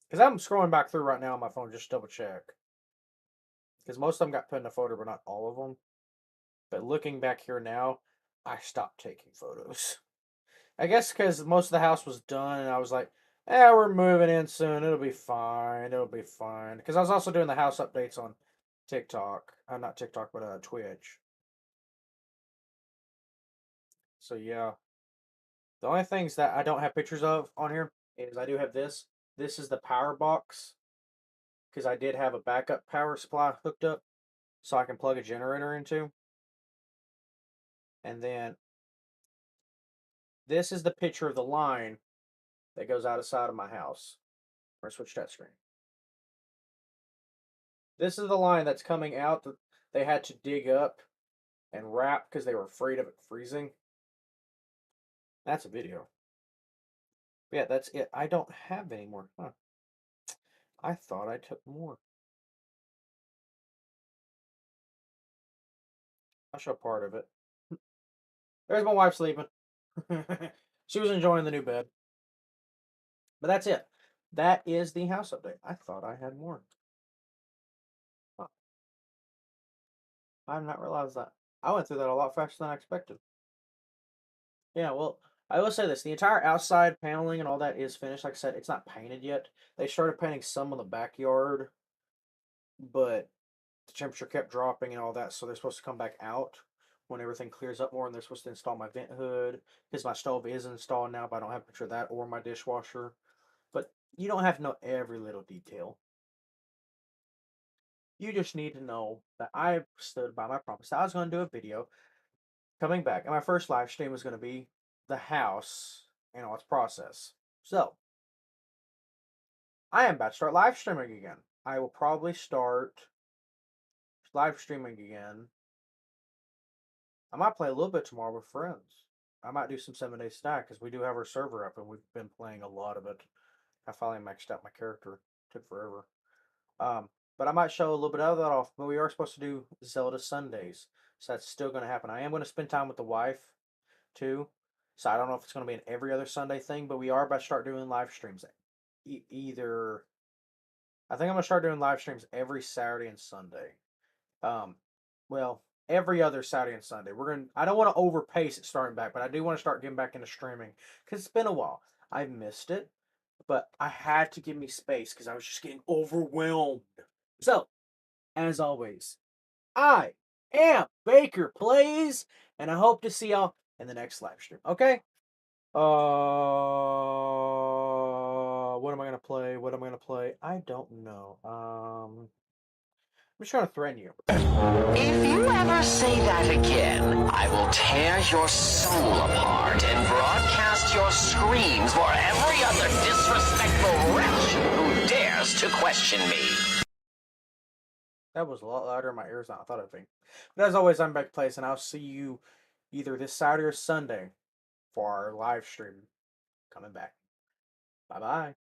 A: Because I'm scrolling back through right now on my phone just to double check. Because most of them got put in a photo, but not all of them. But looking back here now, I stopped taking photos. I guess because most of the house was done, and I was like, we're moving in soon. It'll be fine. It'll be fine. Because I was also doing the house updates on TikTok. Not TikTok, but Twitch. So yeah. The only things that I don't have pictures of on here is I do have this. This is the power box. Because I did have a backup power supply hooked up. So I can plug a generator into. And then this is the picture of the line that goes out of side of my house. Or switch that screen. This is the line that's coming out that they had to dig up and wrap because they were afraid of it freezing. That's a video. Yeah, that's it. I don't have any more. Huh. I thought I took more. I'll show part of it. There's my wife sleeping. She was enjoying the new bed. But that's it. That is the house update. I thought I had more. Huh. I did not realize that. I went through that a lot faster than I expected. Yeah, well, I will say this. The entire outside paneling and all that is finished. Like I said, it's not painted yet. They started painting some of the backyard, but the temperature kept dropping and all that, so they're supposed to come back out when everything clears up more, and they're supposed to install my vent hood, because my stove is installed now, but I don't have a picture of that, or my dishwasher. But you don't have to know every little detail. You just need to know that I stood by my promise. I was going to do a video coming back, and my first live stream was going to be the house and all its process. So, I am about to start live streaming again. I will probably start live streaming again. I might play a little bit tomorrow with friends. I might do some 7 Day Stack because we do have our server up and we've been playing a lot of it. I finally maxed out my character. Took forever. Um, but I might show a little bit of that off. But we are supposed to do Zelda Sundays, so that's still going to happen. I am going to spend time with the wife too. So I don't know if it's going to be an every other Sunday thing, but we are about to start doing live streams. Either I think I'm going to start doing live streams every Saturday and Sunday. Um, well, every other Saturday and Sunday. We're gonna. I don't want to overpace it starting back, but I do want to start getting back into streaming because it's been a while. I've missed it, but I had to give me space because I was just getting overwhelmed. So, as always, I am Baker Plays, and I hope to see y'all in the next live stream. Okay. What am I gonna play? What am I gonna play? I don't know. I'm just trying to threaten you.
B: If you ever say that again, I will tear your soul apart and broadcast your screams for every other disrespectful wretch who dares to question me.
A: That was a lot louder in my ears than I thought it'd be. But as always, I'm Back Place, and I'll see you either this Saturday or Sunday for our live stream coming back. Bye bye.